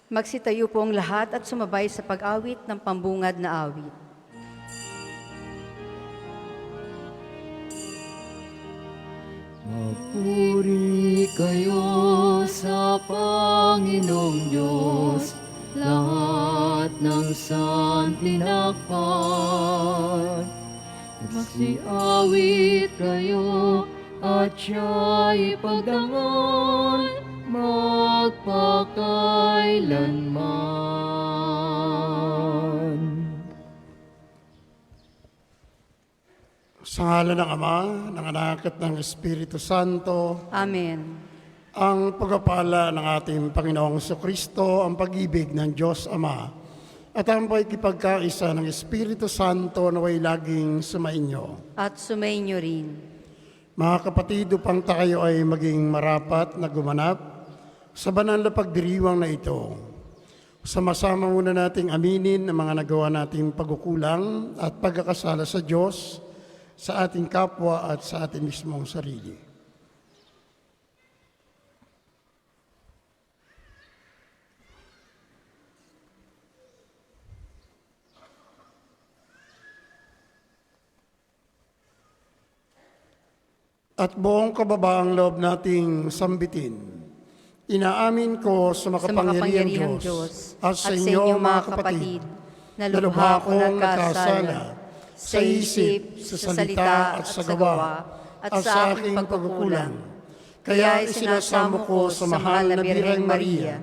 Magsitayo po ang lahat at sumabay sa pag-awit ng pambungad na awit. Magpuri kayo sa Panginoong Diyos, lahat ng santinakpan. Magsiawit kayo at siya'y pagdangal magpakailanman. Sa ngalan ng Ama, ng Anak at ng Espiritu Santo, Amen. ang pagpapala ng ating Panginoong Kristo, ang pag-ibig ng Diyos Ama, at ang pagkipagkaisa ng Espiritu Santo naway laging sumainyo. At sumainyo rin. Mga kapatid, upang tayo ay maging marapat na gumanap sa banal na pagdiriwang na ito, sama-sama muna nating aminin ang mga nagawa nating pagkukulang at pagkakasala sa Diyos, sa ating kapwa at sa ating mismong sarili. At buong kababaang loob nating sambitin, inaamin ko sa makapangyarihang Diyos at sa inyo mga kapatid, na lubha akong nagkasala sa isip, sa salita at sa gawa, at sa aking pagkukulang. Kaya isinasamo ko sa mahal na Birheng Maria,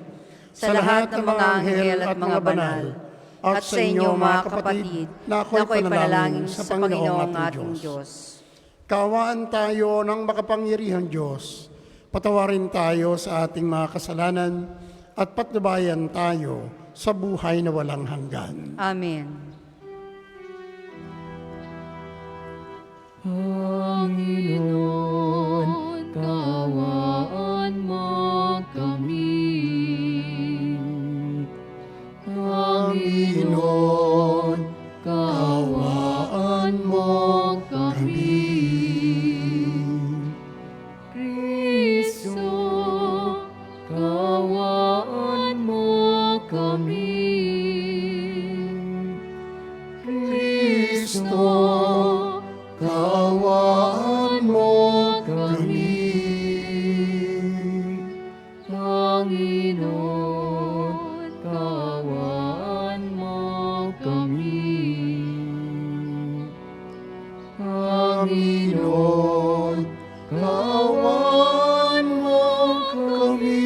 sa lahat ng mga anghel at mga banal, at sa inyo mga kapatid, na ako'y panalangin sa Panginoong ating Diyos. Kaawaan tayo ng makapangyarihang Diyos, patawarin tayo sa ating mga kasalanan, at patnubayan tayo sa buhay na walang hanggan. Amen. Panginoon, kaawaan mo kami. Panginoon, kaawaan mo kami. Kristo, kaawaan mo kami. Kristo, kaawaan mo kami. Panginoon, kaawaan mo kami. Panginoon, kaawaan mo kami.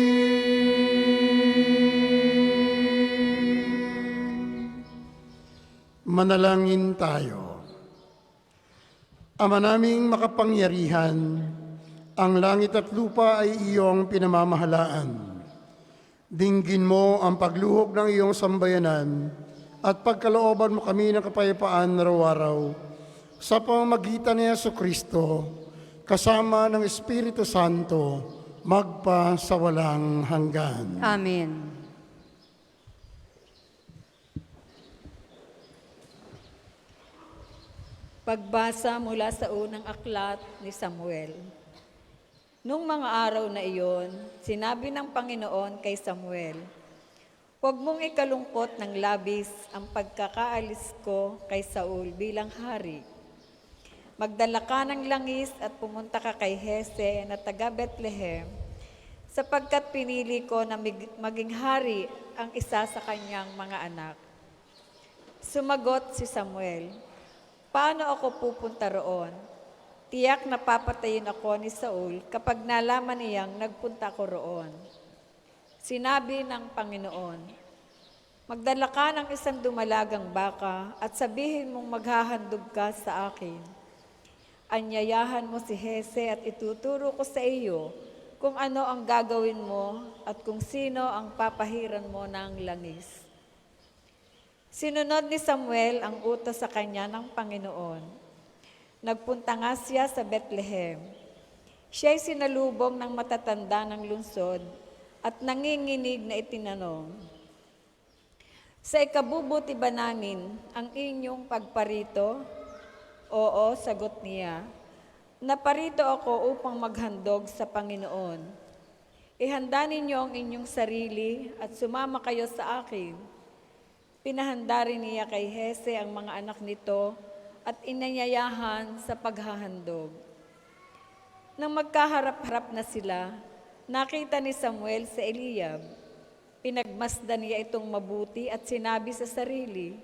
Manalangin tayo. Ama naming makapangyarihan, ang langit at lupa ay iyong pinamamahalaan. Dinggin mo ang pagluhog ng iyong sambayanan at pagkalooban mo kami ng kapayapaan araw-araw sa pamamagitan ni Jesucristo, kasama ng Espiritu Santo, magpa sa walang hanggan. Amen. Pagbasa mula sa unang aklat ni Samuel. Nung mga araw na iyon, sinabi ng Panginoon kay Samuel, "Huwag mong ikalungkot ng labis ang pagkakaalis ko kay Saul bilang hari. Magdala ka ng langis at pumunta ka kay Hese na taga Bethlehem, sapagkat pinili ko na maging hari ang isa sa kanyang mga anak." Sumagot si Samuel, "Paano ako pupunta roon? Tiyak na papatayin ako ni Saul kapag nalaman niyang nagpunta ko roon." Sinabi ng Panginoon, "Magdala ka ng isang dumalagang baka at sabihin mong maghahandog ka sa akin. Anyayahan mo si Hese at ituturo ko sa iyo kung ano ang gagawin mo at kung sino ang papahiran mo ng langis." Sinunod ni Samuel ang utos sa kanya ng Panginoon. Nagpunta nga siya sa Bethlehem. Siya'y sinalubong ng matatanda ng lungsod at nanginginig na itinanong, "Sa ikabubuti ba namin ang inyong pagparito?" "Oo," sagot niya, "naparito ako upang maghandog sa Panginoon." Ihanda ninyo ang inyong sarili at sumama kayo sa akin. Pinahanda rin niya kay Hese ang mga anak nito at inanyayahan sa paghahandog. Nang magkaharap-harap na sila, nakita ni Samuel si Eliab. Pinagmasdan niya itong mabuti at sinabi sa sarili,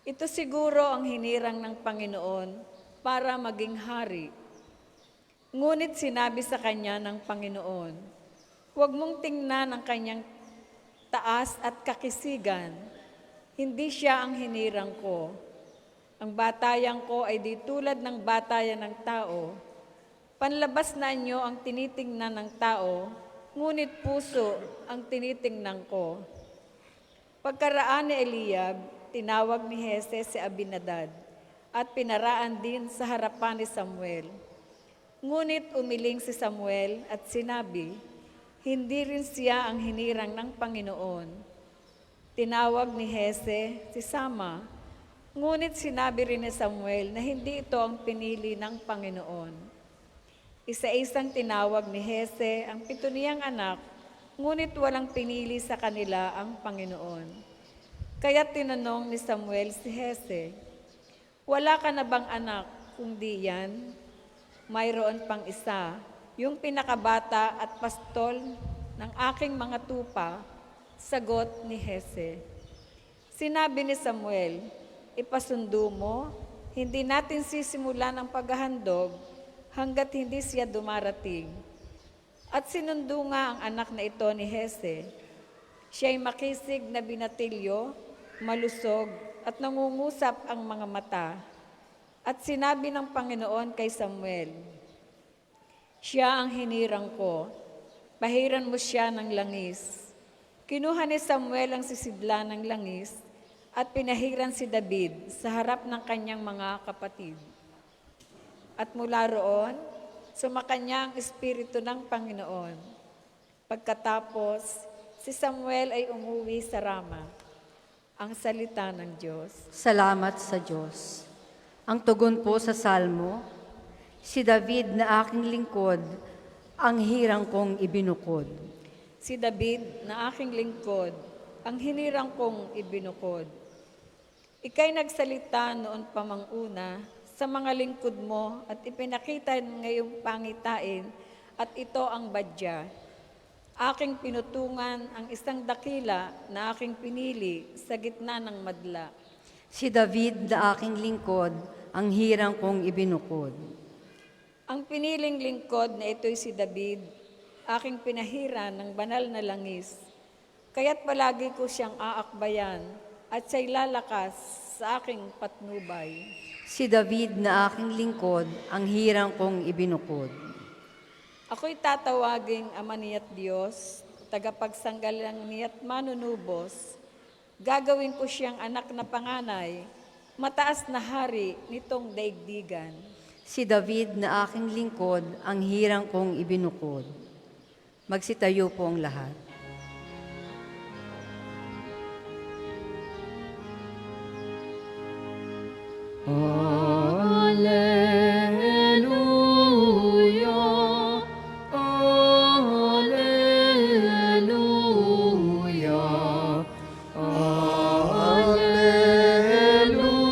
ito siguro ang hinirang ng Panginoon para maging hari. Ngunit sinabi sa kanya ng Panginoon, huwag mong tingnan ang kanyang taas at kakisigan. Hindi siya ang hinirang ko. Ang batayan ko ay di tulad ng batayan ng tao. Panlabas na anyo ang tinitingnan ng tao, ngunit puso ang tinitingnan ko. Pagkaraan ni Eliab, tinawag ni Hese si Abinadab at pinaraan din sa harapan ni Samuel. Ngunit umiling si Samuel at sinabi, hindi rin siya ang hinirang ng Panginoon. Tinawag ni Hese si Sama, ngunit sinabi rin ni Samuel na hindi ito ang pinili ng Panginoon. Isa-isang tinawag ni Hese ang 7 niyang anak, ngunit walang pinili sa kanila ang Panginoon. Kaya tinanong ni Samuel si Hese, wala ka na bang anak kundi yan? Mayroon pang isa, yung pinakabata at pastol ng aking mga tupa, sagot ni Hese. Sinabi ni Samuel, ipasundo mo, hindi natin sisimulan ang paghahandog hanggat hindi siya dumarating. At sinundo nga ang anak na ito ni Hese. Siya'y makisig na binatilyo, malusog at nangungusap ang mga mata. At sinabi ng Panginoon kay Samuel, siya ang hinirang ko, pahiran mo siya ng langis. Kinuha ni Samuel ang sisidla ng langis at pinahiran si David sa harap ng kanyang mga kapatid. At mula roon, sumakanya ang Espiritu ng Panginoon. Pagkatapos, si Samuel ay umuwi sa Rama. Ang salita ng Diyos. Salamat sa Diyos. Ang tugon po sa Salmo, si David na aking lingkod, ang hirang kong ibinukod. Si David na aking lingkod, ang hinirang kong ibinukod. Ika'y nagsalita noon pa mang una sa mga lingkod mo at ipinakita ngayong pangitain at ito ang badya. Aking pinutungan ang isang dakila na aking pinili sa gitna ng madla. Si David na aking lingkod, ang hirang kong ibinukod. Ang piniling lingkod na ito'y si David, aking pinahiran ng banal na langis. Kaya't palagi ko siyang aakbayan at siya'y lalakas sa aking patnubay. Si David na aking lingkod, ang hirang kong ibinukod. Ako'y tatawaging Ama niya't Diyos, tagapagsanggalang niya't manunubos. Gagawin ko siyang anak na panganay, mataas na hari nitong daigdigan. Si David na aking lingkod, ang hirang kong ibinukod. Magsitayo po ang lahat. Alleluia, alleluia,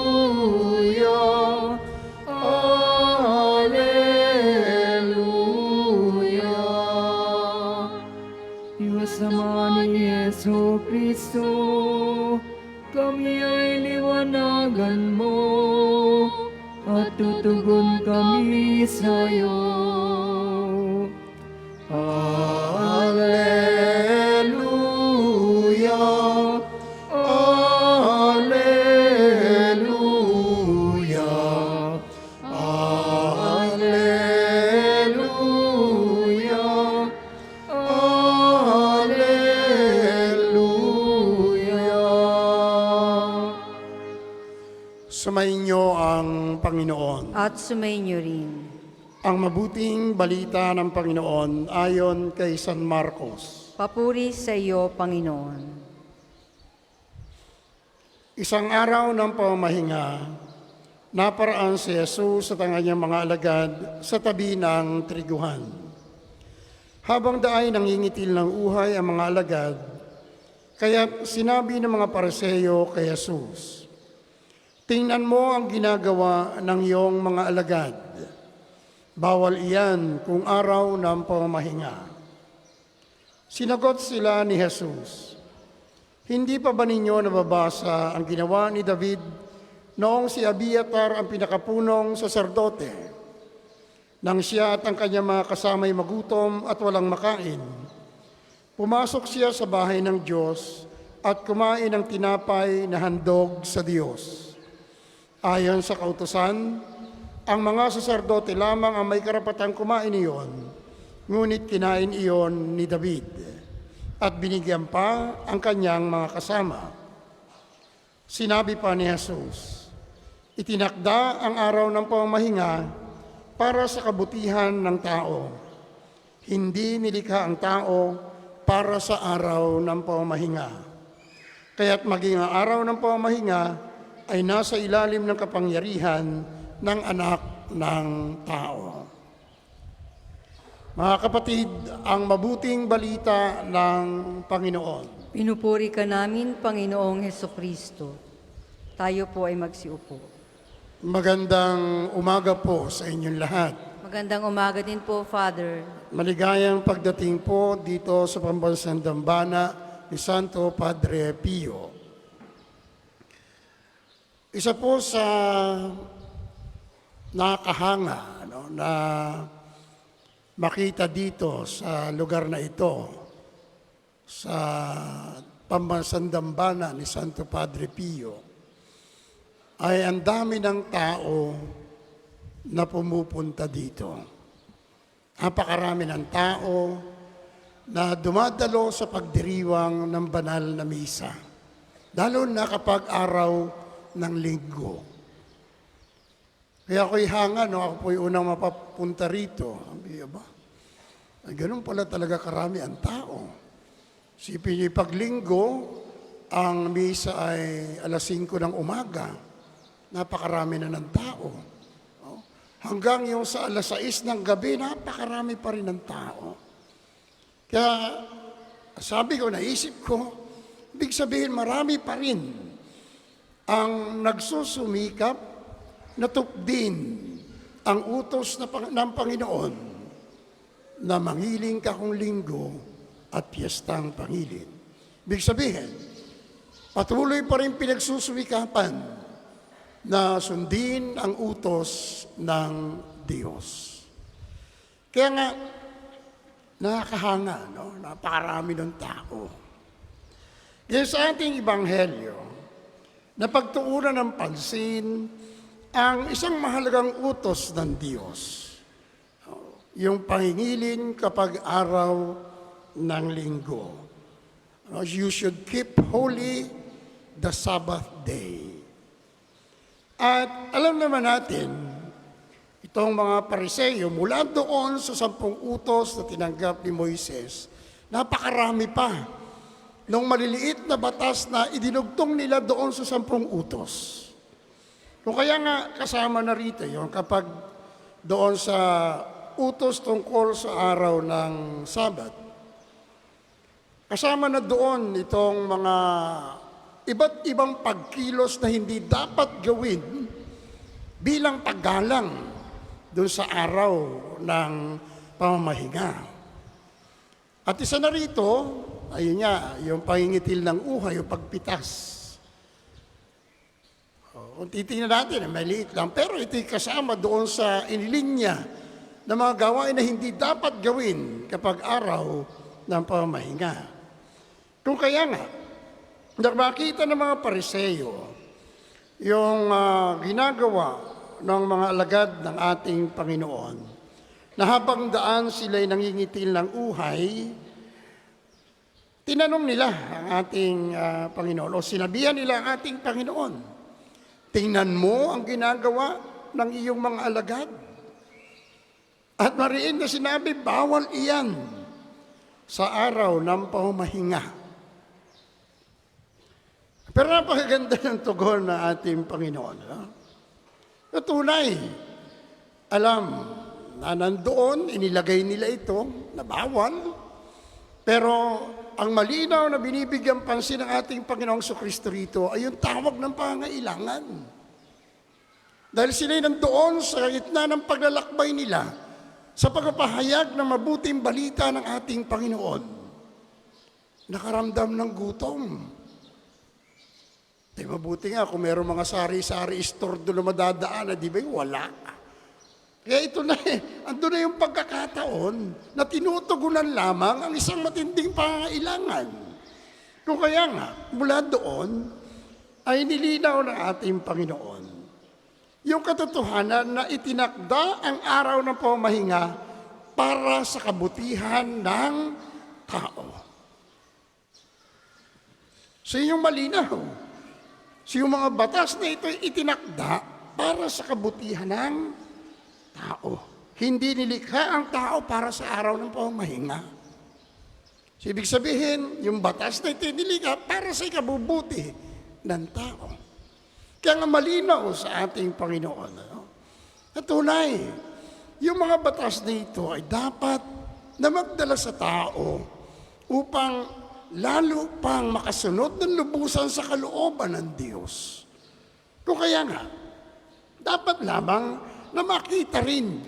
alleluia, alleluia. Diyos ama ni Yesu Kristo, kami ay liwanagan mo at tutugon kami sa iyo. Alleluia, alleluia, alleluia, alleluia. Sumainyo ang Panginoon. At sumainyo rin. Ang mabuting balita ng Panginoon ayon kay San Marcos. Papuri sa iyo, Panginoon. Isang araw ng pamahinga, naparaan si Jesus sa kanyang mga alagad sa tabi ng triguhan. Habang daay nangingitil ng uhay ang mga alagad, kaya sinabi ng mga Pariseo kay Jesus, "Tingnan mo ang ginagawa ng iyong mga alagad. Bawal iyan kung araw ng pamamahinga." Sinagot sila ni Jesus, "Hindi pa ba ninyo nababasa ang ginawa ni David noong si Abiatar ang pinakapunong saserdote, nang siya at ang kanyang mga kasamay magutom at walang makain? Pumasok siya sa bahay ng Diyos at kumain ng tinapay na handog sa Diyos. Ayon sa kautusan, ang mga saserdote lamang ang may karapatang kumain iyon, ngunit kinain iyon ni David at binigyan pa ang kanyang mga kasama." Sinabi pa ni Jesus, "Itinakda ang araw ng pamamahinga para sa kabutihan ng tao. Hindi nilikha ang tao para sa araw ng pamamahinga. Kaya't maging ang araw ng pamamahinga ay nasa ilalim ng kapangyarihan ng anak ng tao." Mga kapatid, ang mabuting balita ng Panginoon. Pinupuri ka namin, Panginoong Hesukristo. Tayo po ay magsiupo. Magandang umaga po sa inyong lahat. Magandang umaga din po, Father. Maligayang pagdating po dito sa Pambansang Dambana ni Santo Padre Pio. Isa po sa nakakahanga na makita dito sa lugar na ito, sa Pambansang Dambana ni Santo Padre Pio, ay ang dami ng tao na pumupunta dito. Napakarami ng tao na dumadalo sa pagdiriwang ng banal na misa, lalo na kapag araw ng linggo. Kaya ako'y hanga, ako po'y unang mapapunta rito. Sabi, ba? Ay, ganun pala talaga karami ang tao. Sipin niyo, pag linggo, ang misa ay alas 5 ng umaga. Napakarami na ng tao. Hanggang yung sa alas 6 ng gabi, napakarami pa rin ng tao. Kaya sabi ko, naisip ko, ibig sabihin marami pa rin ang nagsusumikap na tukdin ang utos ng Panginoon na manghiling ka kung linggo at piyestang pangilin. Ibig sabihin, patuloy pa rin pinagsusumikapan na sundin ang utos ng Diyos. Kaya nga, nakakahanga, napakarami ng tao. Kaya sa ating Ebanghelyo, napagtuunan ng pansin ang isang mahalagang utos ng Diyos, yung pangingilin kapag araw ng linggo. You should keep holy the Sabbath day. At alam naman natin, itong mga Pariseo, mula doon sa 10 utos na tinanggap ni Moises, napakarami pa nung maliliit na batas na idinugtong nila doon sa 10 utos. Kung kaya nga kasama na rito yung kapag doon sa utos tungkol sa araw ng Sabat, kasama na doon itong mga iba't ibang pagkilos na hindi dapat gawin bilang paggalang doon sa araw ng pamamahinga. At isa na rito, ayun nga, yung pangingitil ng uhay, yung pagpitas. Kung titingnan natin, maliit lang, pero ito'y kasama doon sa inilinya na mga gawain na hindi dapat gawin kapag araw ng pamamahinga. Kung kaya nga, nakakita ng mga Pariseo yung ginagawa ng mga alagad ng ating Panginoon, na habang daan sila'y nangingitil ng uhay, tinanong nila ang ating Panginoon, o sinabihan nila ang ating Panginoon, "Tingnan mo ang ginagawa ng iyong mga alagad." At mariin na sinabi, bawal iyan sa araw ng pamamahinga. Pero napakaganda ng tugon ng ating Panginoon. Tunay, alam na nandoon, inilagay nila ito na bawal. Pero ang malinaw na binibigyan pansin ng ating Panginoong Kristo rito ay yung tawag ng pangailangan. Dahil sila'y nandoon sa gitna ng paglalakbay nila sa pagpapahayag ng mabuting balita ng ating Panginoon. Nakaramdam ng gutom. Mabuti nga kung mayroong mga sari-sari store doon na madadaan, di ba? Wala. Kaya ito na ando na yung pagkakataon na tinutugunan lamang ang isang matinding pangailangan. Kung kaya nga, mula doon ay nilinaw ng ating Panginoon yung katotohanan na itinakda ang araw ng pamahinga para sa kabutihan ng tao. So yung malinaw. So yung mga batas na ito itinakda para sa kabutihan ng tao. Hindi nilikha ang tao para sa araw ng pamahinga. So ibig sabihin, yung batas na ito nilikha para sa ikabubuti ng tao. Kaya nga malinaw sa ating Panginoon. At tunay, yung mga batas na ito ay dapat na magdala sa tao upang lalo pang makasunod ng lubusan sa kalooban ng Diyos. Kung kaya nga, dapat lamang na makita rin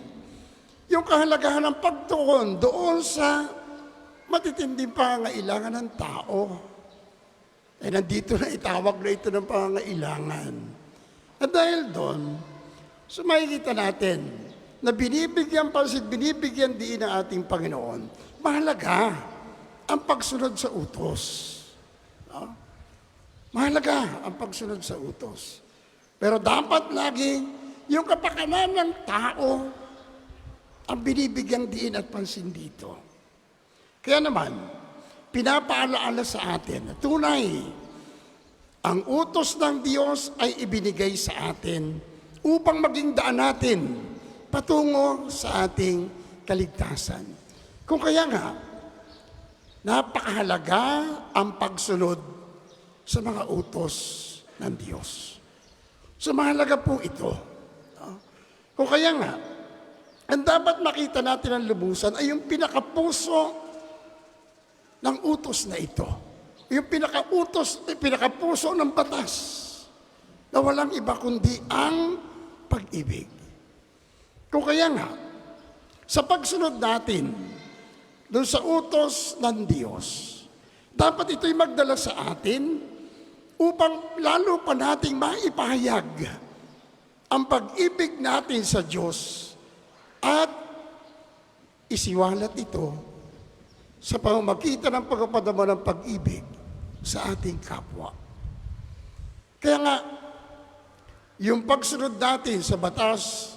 yung kahalagahan ng pagtuon doon sa matitinding pangailangan ng tao. Eh nandito na itawag na ito ng pangailangan. At dahil doon, so makikita natin na binibigyan pansin, binibigyan din ng ating Panginoon. Mahalaga ang pagsunod sa utos. No? Mahalaga ang pagsunod sa utos. Pero dapat lagi yung kapakanan ng tao ang binibigyang diin at pansin dito. Kaya naman, pinapaalaala sa atin na tunay, ang utos ng Diyos ay ibinigay sa atin upang maging daan natin patungo sa ating kaligtasan. Kung kaya nga, napakahalaga ang pagsunod sa mga utos ng Diyos. So mahalaga po ito. Kung kaya nga, ang dapat makita natin ang lubusan ay yung pinakapuso ng utos na ito. Yung pinakapuso ng batas na walang iba kundi ang pag-ibig. Kung kaya nga, sa pagsunod natin doon sa utos ng Diyos, dapat ito'y magdala sa atin upang lalo pa nating maipahayag ang pag-ibig natin sa Diyos at isiwalat ito sa pamamagitan ng pagpapadama ng pag-ibig sa ating kapwa. Kaya nga, yung pagsunod natin sa batas,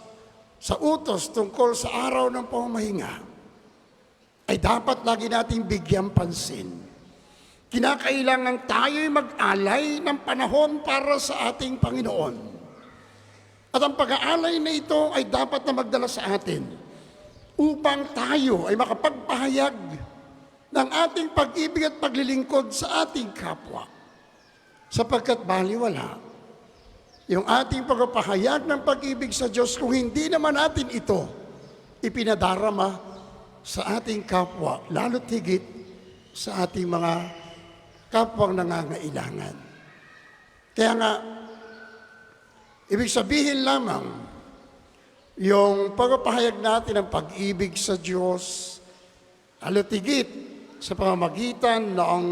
sa utos tungkol sa araw ng pamahinga, ay dapat lagi nating bigyang pansin. Kinakailangan tayo'y mag-alay ng panahon para sa ating Panginoon. At ang pag-aalay na ito ay dapat na magdala sa atin upang tayo ay makapagpahayag ng ating pag-ibig at paglilingkod sa ating kapwa. Sapagkat baliwala yung ating pagpapahayag ng pag-ibig sa Diyos kung hindi naman natin ito ipinadarama sa ating kapwa, lalo't higit sa ating mga kapwang nangangailangan. Kaya nga, ibig sabihin lamang, yung pagpapahayag natin ng pag-ibig sa Diyos, lalo't higit sa pamamagitan ng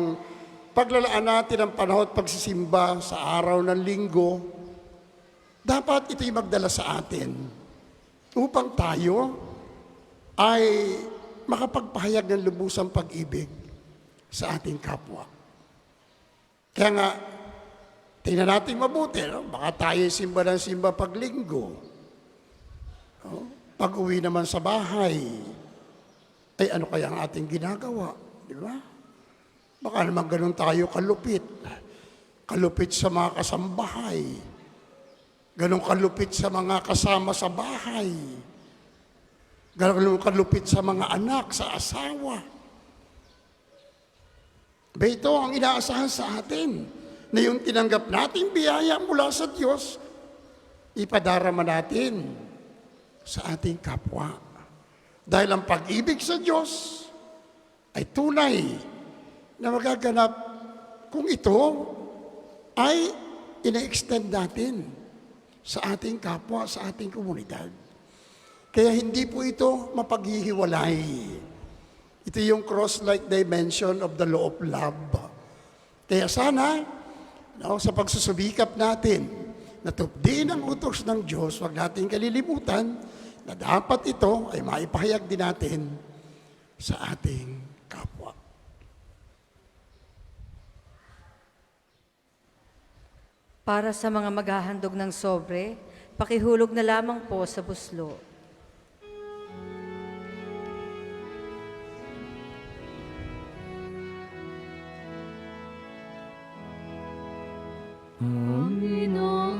paglalaan natin ng panahon at pagsisimba sa araw ng linggo, dapat ito'y magdala sa atin upang tayo ay makapagpahayag ng lubusang pag-ibig sa ating kapwa. Kaya nga, tingnan natin mabuti, no? Baka tayo simba ng simba paglinggo. No? Pag-uwi naman sa bahay, ay ano kaya ang ating ginagawa? Di ba? Baka naman ganun tayo kalupit. Kalupit sa mga kasambahay. Ganun kalupit sa mga kasama sa bahay. Ganun kalupit sa mga anak, sa asawa. Ito ang inaasahan sa atin, na yung tinanggap nating biyaya mula sa Diyos, ipadarama natin sa ating kapwa. Dahil ang pag-ibig sa Diyos ay tunay na magaganap kung ito ay ina-extend natin sa ating kapwa, sa ating komunidad. Kaya hindi po ito mapaghihiwalay. Ito yung cross-like dimension of the law of love. Kaya sana, sa pagsusubikap natin, na tupdiin ang utos ng Diyos, huwag natin kalilimutan na dapat ito ay maipahayag din natin sa ating kapwa. Para sa mga maghahandog ng sobre, pakihulog na lamang po sa buslo. Panginoon,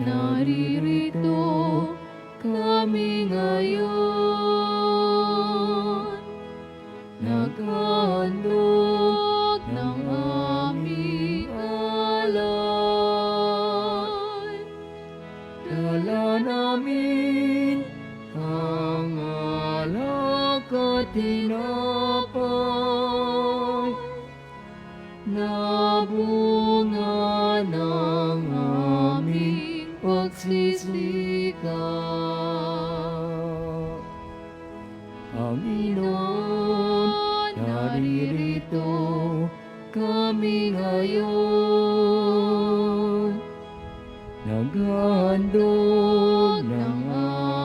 naririto kami ngayon, naghandog ng aming alay. Dala namin ang alak at tinapay na bunga ng aming pagsisikap. Panginoon, naririto kami ngayon, naghandog ng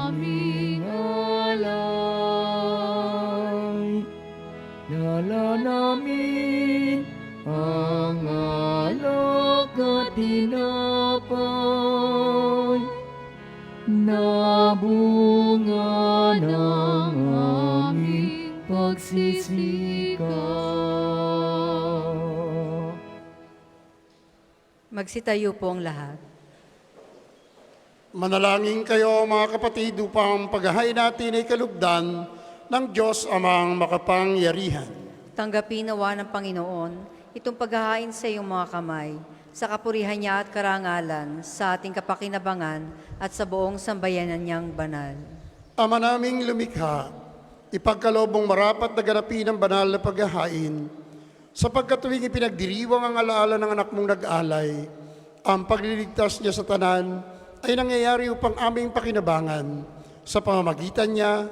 aming alay. Dala namin ang alak at tinapay na bunga ng aming pagsisikap. Magsitayo po ang lahat. Manalangin kayo mga kapatid upang paghahay natin ay kalugdan ng Diyos amang makapangyarihan. Tanggapin nawa ng Panginoon itong paghahain sa iyong mga kamay, sa kapurihan niya at karangalan, sa ating kapakinabangan at sa buong sambayanan niyang banal. Ama naming lumikha, ipagkalobong marapat na ganapin ang banal na paghahain, sapagkat tuwing ipinagdiriwang ang alaala ng anak mong nag-alay, ang pagliligtas niya sa tanan ay nangyayari upang aming pakinabangan sa pamamagitan niya,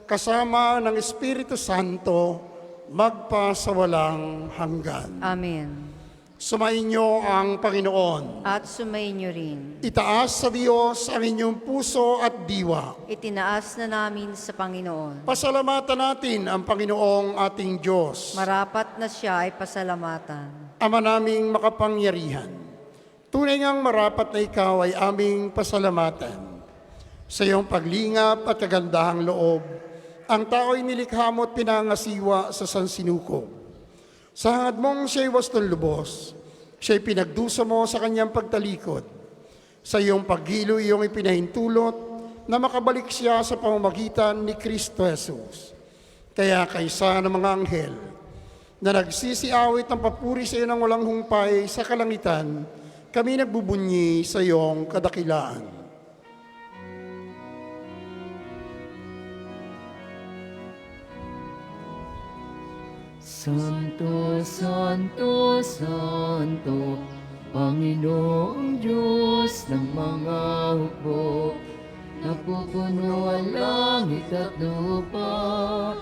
kasama ng Espiritu Santo, magpasawalang hanggan. Amen. Sumainyo ang Panginoon. At sumainyo rin. Itaas sa Diyos ang inyong puso at diwa. Itinaas na namin sa Panginoon. Pasalamatan natin ang Panginoong ating Diyos. Marapat na siya ay pasalamatan. Ama naming makapangyarihan, tunay ngang marapat na ikaw ay aming pasalamatan. Sa iyong paglingap at kagandahang loob, ang tao'y nilikha mo at pinangasiwa sa sansinukob. Sa hangad mong siya'y wastong lubos, siya'y pinagdusa mo sa kanyang pagtalikod. Sa iyong paghilo iyong ipinahintulot na makabalik siya sa pamamagitan ni Kristo Jesus. Kaya kaysa ng mga anghel na nagsisiawit ng papuri sa iyo ng walang humpay sa kalangitan, kami nagbubunyi sa iyong kadakilaan. Santo, Santo, Santo, Panginoong Diyos ng mga hukbo, napupuno ang langit at lupa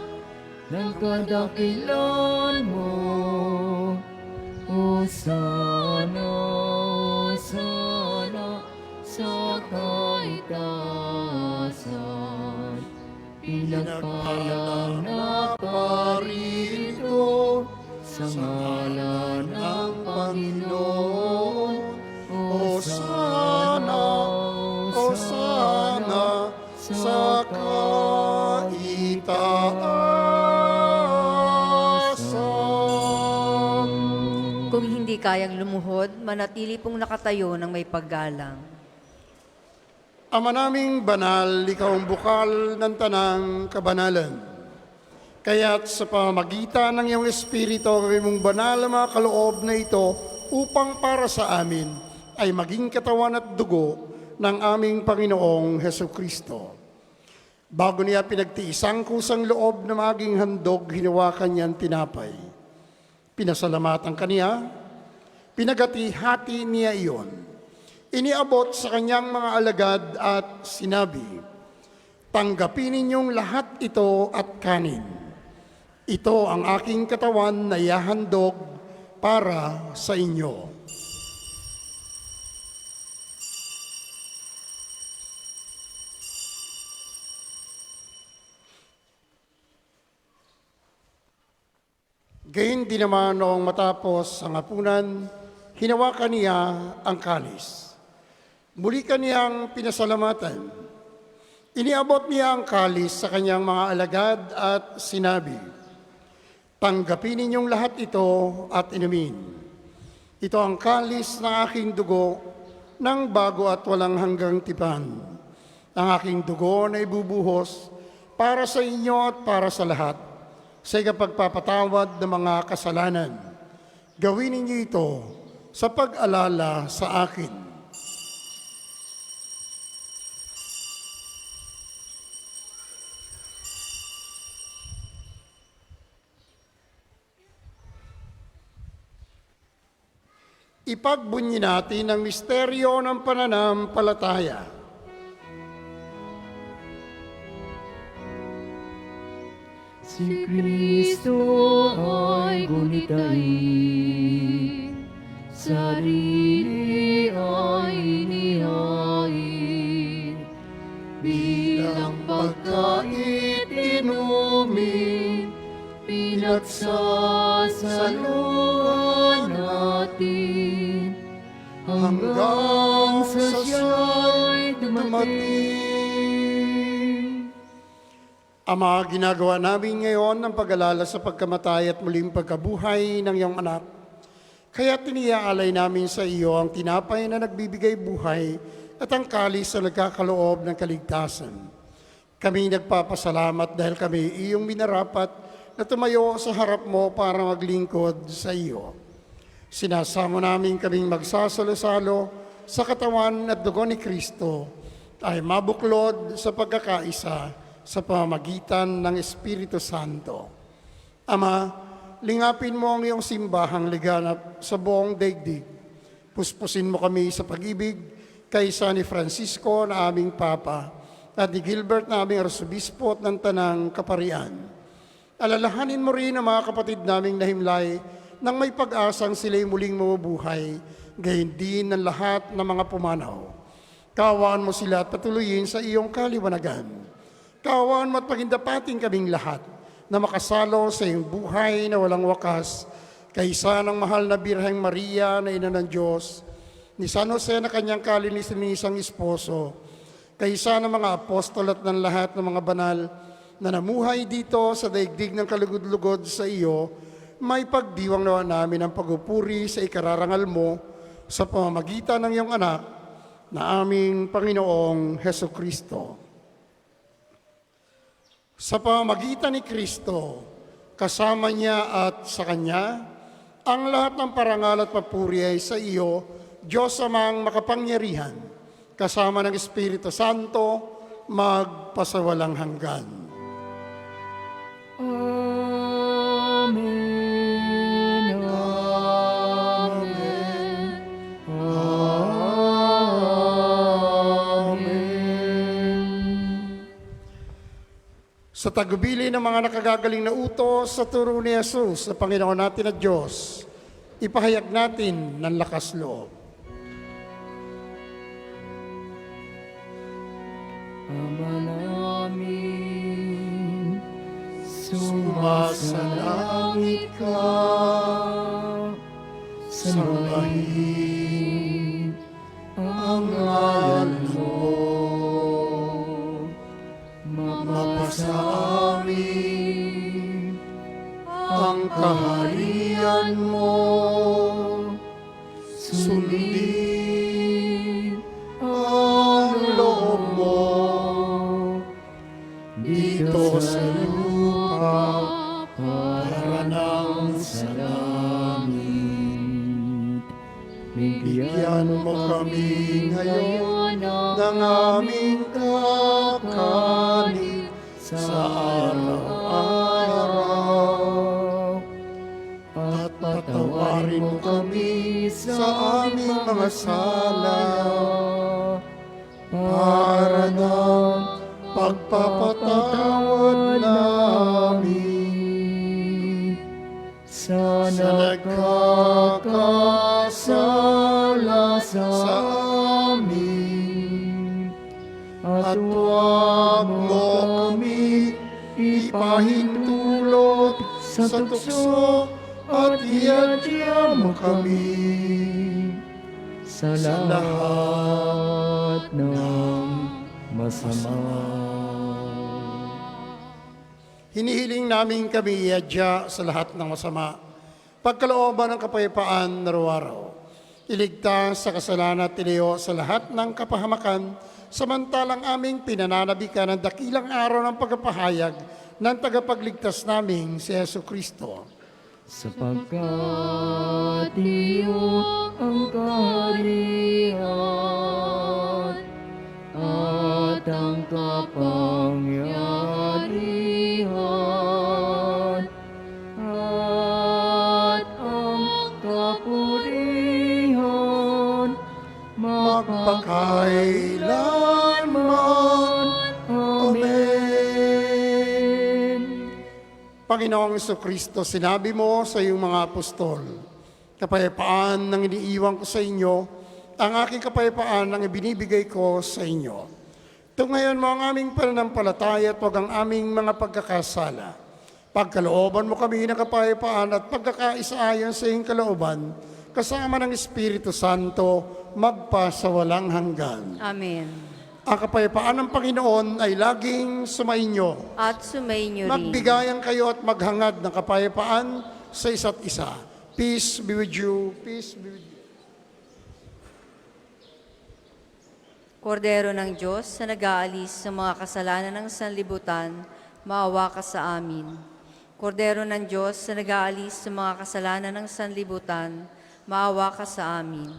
ng kadakilan mo. Hosana, Hosana, sa kaitaasan, pinagpalang na parito sa ngalan ng Panginoon. Hosana, Hosana, sa kaitaasan. Kung hindi kayang lumuhod, manatili pong nakatayo ng may paggalang. Ama naming banal, ikaw ang bukal ng tanang kabanalan. Kaya't sa pamamagitan ng iyong Espiritu, gawin mong banal ang mga kaloob na ito upang para sa amin ay maging katawan at dugo ng aming Panginoong Hesukristo. Bago niya pinagtiisang kusang loob na maging handog, hinawakan niya ang tinapay. Pinasalamatan kaniya, pinagati-hati niya iyon. Iniabot sa kanyang mga alagad at sinabi, "Tanggapin ninyong lahat ito at kanin. Ito ang aking katawan na ihahandog para sa inyo." Gayun din naman noong matapos ang hapunan, hinawakan niya ang kalis. Muli kaniyang pinasalamatan. Iniabot niya ang kalis sa kanyang mga alagad at sinabi, "Tanggapin ninyong lahat ito at inumin. Ito ang kalis ng aking dugo ng bago at walang hanggang tipan. Ang aking dugo na ibubuhos para sa inyo at para sa lahat sa ikapagpapatawad ng mga kasalanan. Gawin ninyo ito sa pag-alala sa akin." Ipagbunyi natin ang misteryo ng pananampalataya. Si Kristo ay gunitain, sarili ay inihain, bilang pagkait inumin, pinagsasaluhan natin, hanggang sa siya'y dumating. Ama, ginagawa namin ngayon ang pag-alala sa pagkamatay at muling pagkabuhay ng iyong anak. Kaya tiniaalay namin sa iyo ang tinapay na nagbibigay buhay at ang kalis na nagkakaloob ng kaligtasan. Kami nagpapasalamat dahil kami iyong minarapat na tumayo sa harap mo para maglingkod sa iyo. Sinasamo namin kaming magsasalo-salo sa katawan at dugo ni Kristo ay mabuklod sa pagkakaisa sa pamamagitan ng Espiritu Santo. Ama, lingapin mo ang iyong simbahang liganap sa buong daigdig. Puspusin mo kami sa pag-ibig kay San Francisco na aming Papa at ni Gilbert na aming Arsobispo at ng Tanang Kaparian. Alalahanin mo rin ang mga kapatid naming nahimlay nang may pag-asang sila'y muling mabubuhay, gayon din ng lahat ng mga pumanaw. Kaawaan mo sila at patuloyin sa iyong kaliwanagan. Kaawaan mo at pagindapating kaming lahat na makasalo sa iyong buhay na walang wakas, kaysa ng mahal na Birheng Maria na Ina ng Diyos, ni San Jose na kanyang kalinisan-nisang esposo, kaysa ng mga apostol at ng lahat ng mga banal na namuhay dito sa daigdig ng kalugod-lugod sa iyo, may pagdiwang nawa namin ang pagupuri sa ikararangal mo sa pamamagitan ng iyong anak na aming Panginoong Heso Kristo. Sa pamamagitan ni Kristo, kasama niya at sa Kanya, ang lahat ng parangal at papuri ay sa iyo, Diyos amang makapangyarihan, kasama ng Espiritu Santo, magpasawalang hanggan. Amen. Amen. Amen. Sa tagubili ng mga nakagagaling na utos sa turo ni Jesus, sa Panginoon natin na Diyos, ipahayag natin ng lakas loob. Ama namin, Sumasalangit ka, sambahin ang ngalan mo. Mapasa amin ang kaharian mo. Sundin ang loob mo dito sa lupa para nang sa langit. Bigyan mo kami ngayon ng aming kakanin sa araw-araw. At patawarin mo kami sa aming mga sala, para ng pagpapatawad namin sa nagkakasala sa amin. At huwag mo kami ipahintulot sa tukso, at iadya mo kami sa lahat ng masama. Hinihiling namin kami iadya sa lahat ng masama, pagkalooban ng kapayapaan na araw-araw. Iligtas sa kasalanan at iliyo sa lahat ng kapahamakan, samantalang aming pinananabikan ang dakilang araw ng pagpapahayag ng tagapagligtas naming si Yesu Kristo. Sapagkat iyo ang kaharian at ang kapangyarihan at ang kapurihan Magpakailanman. Amen. Panginoong Jesucristo, sinabi mo sa iyong mga apostol, kapayapaan ang iniiwan ko sa inyo, ang aking kapayapaan ang ibinibigay ko sa inyo. Tungayan mo ang aming pananampalataya at huwag ang aming mga pagkakasala. Pagkalooban mo kami ng kapayapaan at pagkakaisa-ayon sa iyong kalooban, kasama ng Espiritu Santo, magpa sa walang hanggan. Amen. Ang kapayapaan ng Panginoon ay laging sumainyo. At sumainyo rin. Magbigayan kayo at maghangad ng kapayapaan sa isa't isa. Peace be with you. Peace be with you. Kordero ng Diyos na nag-aalis sa mga kasalanan ng sanlibutan, maawa ka sa amin. Kordero ng Diyos na nag-aalis sa mga kasalanan ng sanlibutan, maawa ka sa amin.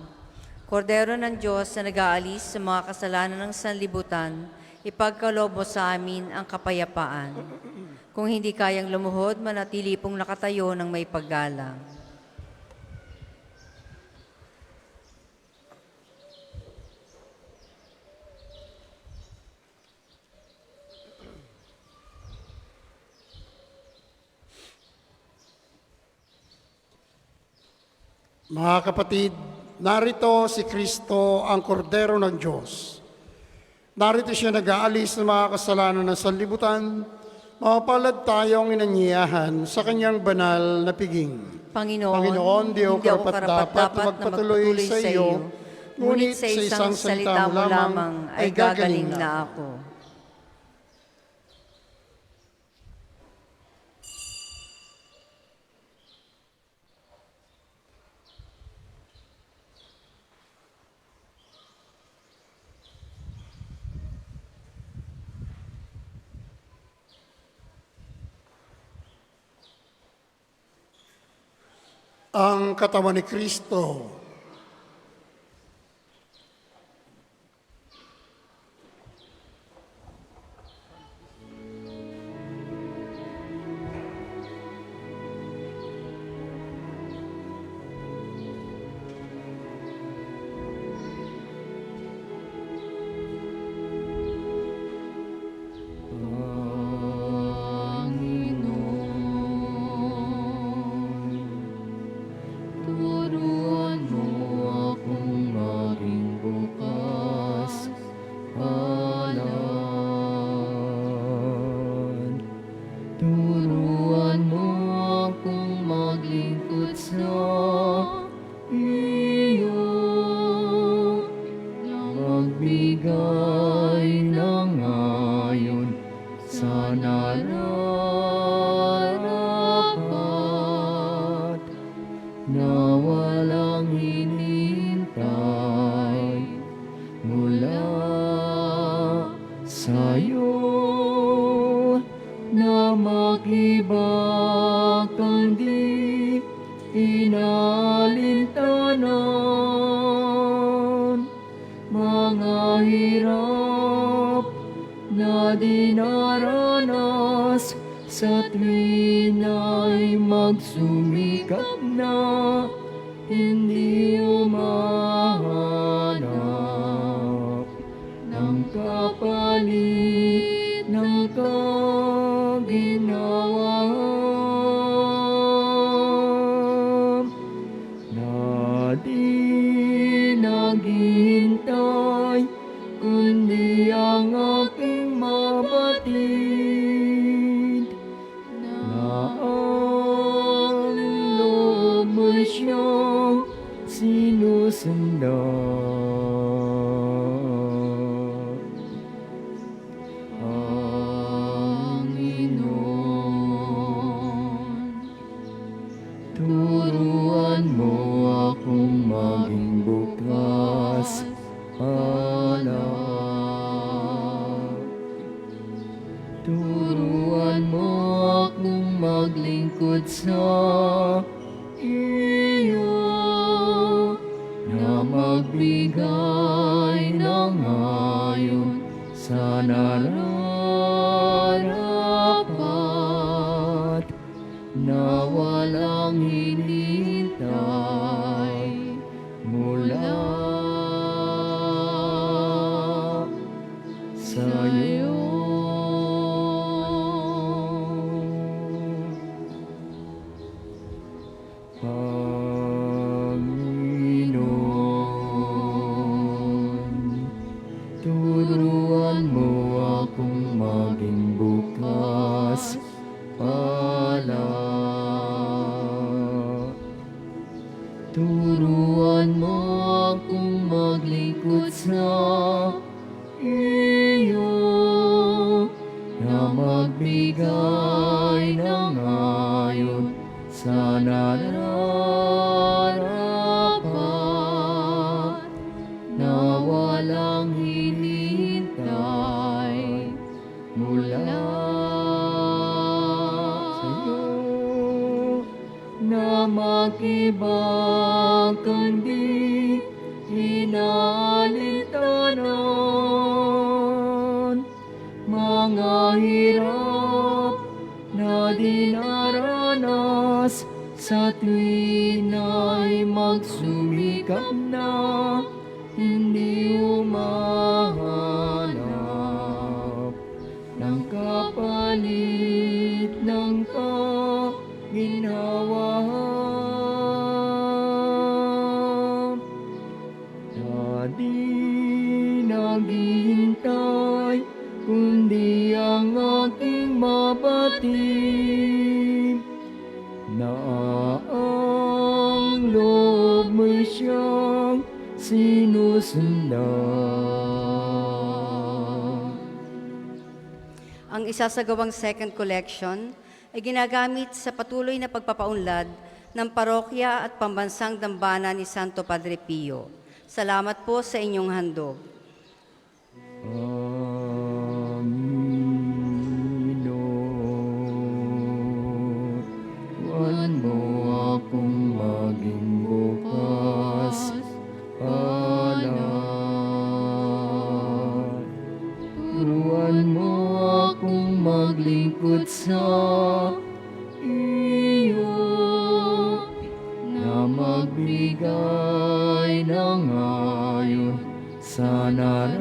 Kordero ng Diyos na nag-aalis sa mga kasalanan ng sanlibutan, ipagkaloob mo sa amin ang kapayapaan. Kung hindi kayang lumuhod, manatili pong nakatayo ng may paggalang. Mga kapatid, narito si Kristo, ang Kordero ng Diyos. Narito siya nag-aalis ng mga kasalanan ng sanlibutan. Mapalad tayong inanyayahan sa kanyang banal na piging. Panginoon, di ako karapat-dapat na magpatuloy sa iyo, ngunit sa isang salita mo lamang ay gagaling na ako. Ang katawan ni Kristo. Turuan mo akong maging bukas palad. Turuan mo akong maglingkod sa iyo, magbigay ng ayon sa nararapat, na walang hinihintay mula sa'yo, na makibak ang di inalintanan, mga hirap na dinaranas hindi umahanap ng kapalit ng kaginawa na di naghihintay kundi ang aking mabatid na ang loob mo siyang sinusundan. Panginoon, turuan mo akong maging bukas palad. Turuan mo akong maglingkod sa iyo na magbigay ng ayon sa nararapat na walang hinihintay mula sa iyo. Panginoon, turuan mo akong maging bukas palad. Turuan mo akong maglingkod sa iyo na magbigay ng ayon sa nararapat na walang hinihintay mula sa iyo na makibag kang di inaalintanan mga hirap na dinaranas sa tuwin ay magsumikap na hindi umahanap ng kapalit ng kaginhawa na di naghihintay kundi ang aking mabatid na ang loob mo'y siyang sinusundan. Ang isasagawang second collection ay ginagamit sa patuloy na pagpapaunlad ng parokya at pambansang dambana ni Santo Padre Pio. Salamat po sa inyong handog. Panginoon, turuan mo akong maging bukas palad. Turuan mo akong maglingkod sa iyo na magbigay ng ayon sa nararapat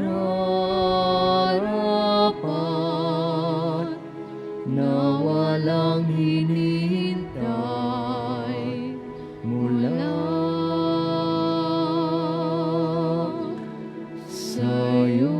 na walang hinihintay mula sa iyo.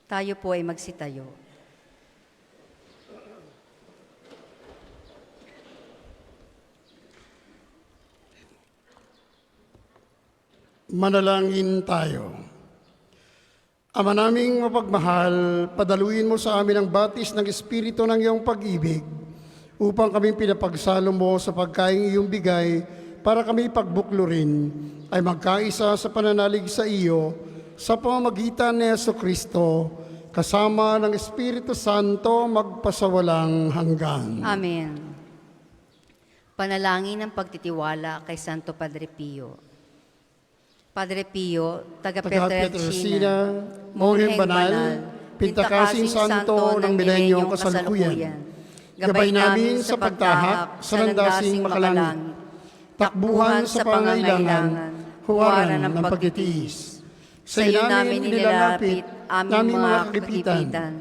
Tayo po ay magsitayo. Manalangin tayo. Ama naming mapagmahal, padaluin mo sa amin ang batis ng Espiritu ng iyong pag-ibig upang kami pinapagsalo mo sa pagkaing iyong bigay para kami pagbuklurin ay magkaisa sa pananalig sa iyo sa pamamagitan ni Jesucristo kasama ng Espiritu Santo magpasawalang hanggan. Amen. Panalangin ng pagtitiwala kay Santo Padre Pio. Padre Pio, taga Pietrelcina, Mongheng Banal, Pintakasing Santo ng Milenyong Kasalukuyan, gabay namin sa pagtahak sa landasing makalangit, takbuhan sa pangailangan, huwaran ng pagtitiis. Sa iyo namin nilalapit aming mga kagipitan.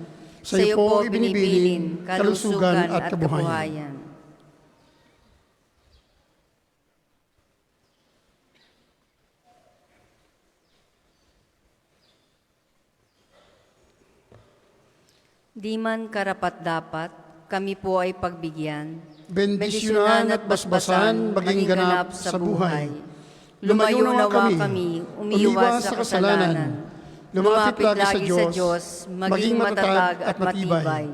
Sa iyo po ibinibilin kalusugan at kabuhayan. Di man karapat-dapat, kami po ay pagbigyan. Bendisyonan at basbasan, maging ganap sa buhay. Lumayo nawa kami, umiwas sa kasalanan. Lumapit lagi sa Diyos, maging matatag at matibay.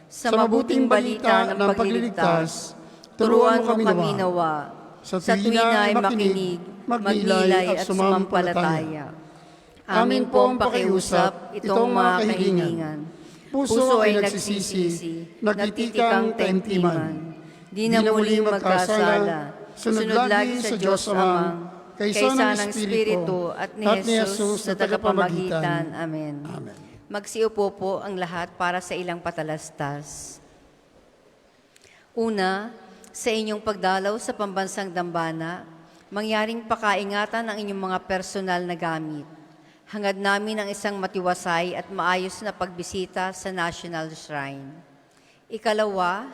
Sa mabuting balita ng pagliligtas, turuan mo kami nawa. Sa tuwin ay makinig, magnilay at sumampalataya. Amin po ang pakiusap, itong mga kahilingan. Puso ay nagsisisi, nagtitikang taimtiman. Di na muling magkasala, sunod lagi sa Diyos Amang, kaysa ng Espiritu at ni Jesus sa tagapamagitan. Amen. Amen. Magsiupo po ang lahat para sa ilang patalastas. Una, sa inyong pagdalaw sa pambansang dambana, mangyaring pakaingatan ang inyong mga personal na gamit. Hangad namin ang isang matiwasay at maayos na pagbisita sa National Shrine. Ikalawa,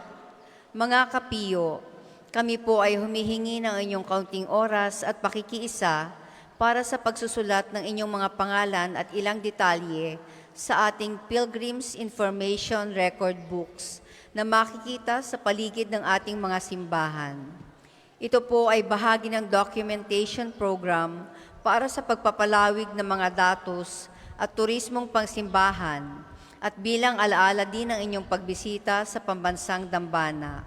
mga kapiyo, kami po ay humihingi ng inyong kaunting oras at pakikiisa para sa pagsusulat ng inyong mga pangalan at ilang detalye sa ating Pilgrim's Information Record Books na makikita sa paligid ng ating mga simbahan. Ito po ay bahagi ng documentation program para sa pagpapalawig ng mga datos at turismong pangsimbahan at bilang alaala din ng inyong pagbisita sa pambansang dambana.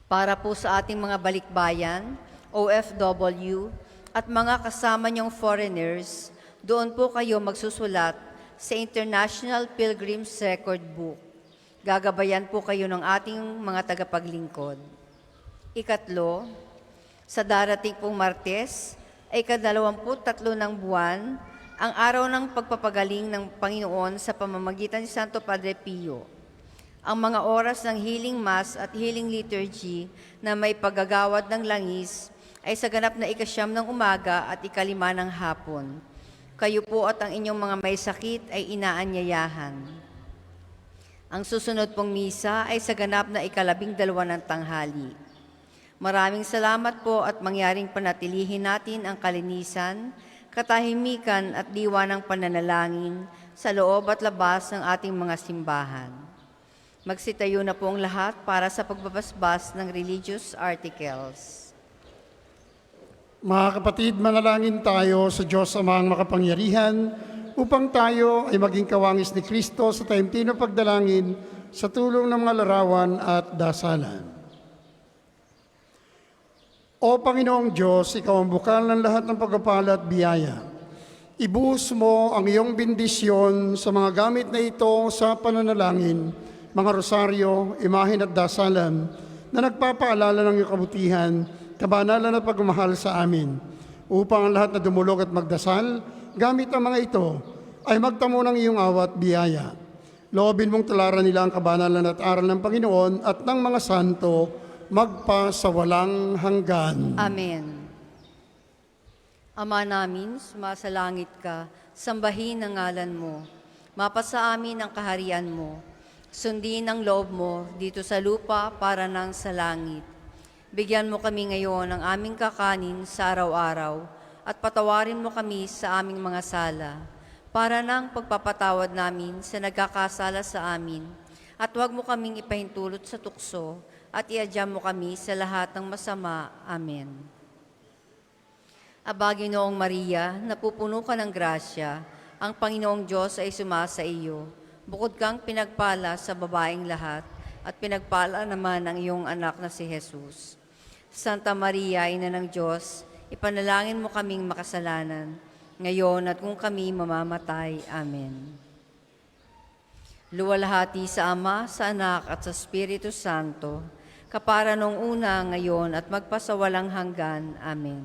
Para po sa ating mga balikbayan, OFW, at mga kasama niyong foreigners, doon po kayo magsusulat sa International Pilgrim's Record Book. Gagabayan po kayo ng ating mga tagapaglingkod. Ikatlo, sa darating pong Martes, ay ika-23 ng buwan, ang araw ng pagpapagaling ng Panginoon sa pamamagitan ni Santo Padre Pio. Ang mga oras ng healing mass at healing liturgy na may paggagawad ng langis ay sa ganap na ika-9 ng umaga at ika-5 ng hapon. Kayo po at ang inyong mga may sakit ay inaanyayahan. Ang susunod pong misa ay sa ganap na ika-12 ng tanghali. Maraming salamat po at mangyaring panatilihin natin ang kalinisan, katahimikan at diwa ng pananalangin sa loob at labas ng ating mga simbahan. Magsitayo na po ang lahat para sa pagbabasbas ng religious articles. Mga kapatid, manalangin tayo sa Diyos Amang makapangyarihan upang tayo ay maging kawangis ni Kristo sa taimtim pagdalangin sa tulong ng mga larawan at dasalan. O Panginoong Diyos, Ikaw ang bukal ng lahat ng pagpapala at biyaya. Ibuhos mo ang iyong bendisyon sa mga gamit na ito sa pananalangin, mga rosaryo, imahen at dasalan na nagpapaalala ng iyong kabutihan, kabanalan at pagmamahal sa amin, upang ang lahat na dumulog at magdasal, gamit ang mga ito, ay magtamo ng iyong awa at biyaya. Loobin mong tularan nila ang kabanalan at aral ng Panginoon at ng mga santo, magpa sa walang hanggan. Amen. Ama namin, sumasalangit ka, sambahin ang ngalan mo. Mapasa amin ang kaharian mo. Sundin ang loob mo dito sa lupa para nang sa langit. Bigyan mo kami ngayon ng aming kakanin sa araw-araw at patawarin mo kami sa aming mga sala para nang pagpapatawad namin sa nagkakasala sa amin at huwag mo kaming ipahintulot sa tukso at iadya mo kami sa lahat ng masama. Amen. Aba, Ginoong Maria, napupuno ka ng grasya, ang Panginoong Diyos ay sumasa iyo. Bukod kang pinagpala sa babaeng lahat, at pinagpala naman ang iyong anak na si Jesus. Santa Maria, Ina ng Diyos, ipanalangin mo kaming makasalanan, ngayon at kung kami mamamatay. Amen. Luwalhati sa Ama, sa Anak at sa Espiritu Santo, kapara nung una, ngayon at magpasawalang hanggan. Amen.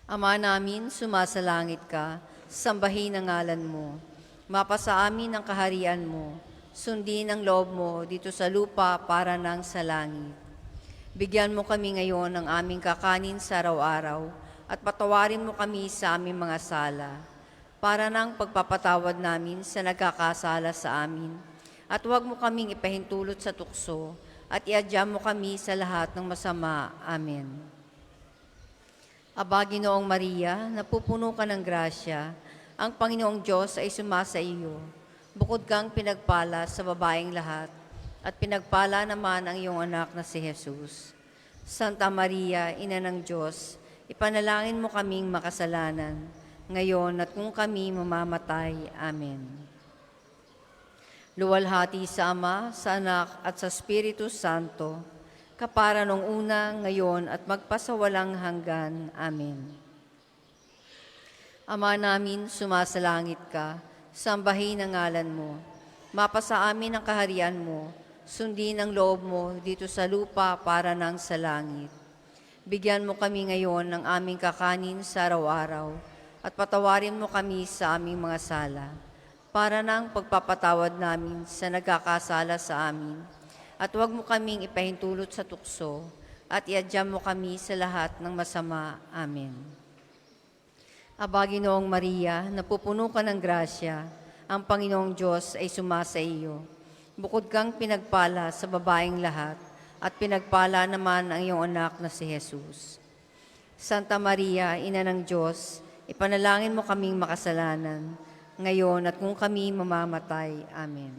Ama namin, sumasalangit ka, sambahin ang ngalan mo. Mapasa amin ang kaharian mo. Sundin ang loob mo dito sa lupa para nang sa langit. Bigyan mo kami ngayon ng aming kakanin sa araw-araw at patawarin mo kami sa aming mga sala para nang pagpapatawad namin sa nagkakasala sa amin. At huwag mo kaming ipahintulot sa tukso at iadya mo kami sa lahat ng masama. Amen. Aba, Ginoong Maria, napupuno ka ng grasya, ang Panginoong Diyos ay sumasa iyo. Bukod kang pinagpala sa babaeng lahat, at pinagpala naman ang iyong anak na si Jesus. Santa Maria, Ina ng Diyos, ipanalangin mo kaming makasalanan, ngayon at kung kami mamamatay. Amen. Luwalhati sa Ama, sa Anak at sa Espiritu Santo, kapara nung una, ngayon at magpasawalang hanggan. Amen. Ama namin, sumasalangit ka, sambahin ang ngalan mo. Mapasa amin ang kaharian mo, sundin ang loob mo dito sa lupa para nang sa langit. Bigyan mo kami ngayon ng aming kakanin sa araw-araw at patawarin mo kami sa aming mga sala para nang pagpapatawad namin sa nagkakasala sa amin. At huwag mo kaming ipahintulot sa tukso at iadya mo kami sa lahat ng masama. Amen. Aba, Ginoong Maria, napupuno ka ng grasya, ang Panginoong Diyos ay sumasa iyo. Bukod kang pinagpala sa babaeng lahat, at pinagpala naman ang iyong anak na si Jesus. Santa Maria, Ina ng Diyos, ipanalangin mo kaming makasalanan, ngayon at kung kami mamamatay. Amen.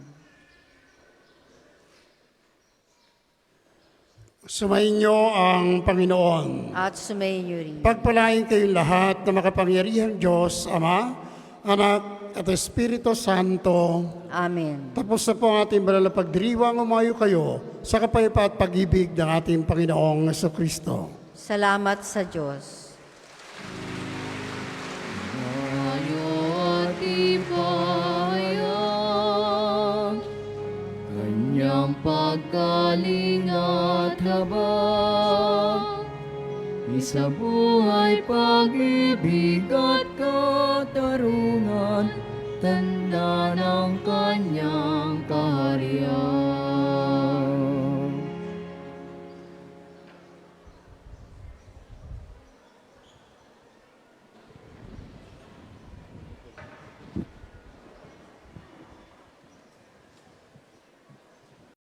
Sumainyo ang Panginoon. At sumainyo rin. Pagpalain kayong lahat na makapangyarihang Diyos, Ama, Anak at Espiritu Santo. Amen. Tapos na po ang ating banal na pagdiriwang, umayo kayo sa kapayapa at pag-ibig ng ating Panginoong Jesucristo. Salamat sa Diyos. Ayaw at ipahayag kanyang pagkaling at habag, isabuhay pag-ibig at katarungan, tanda ng kanyang kaharian.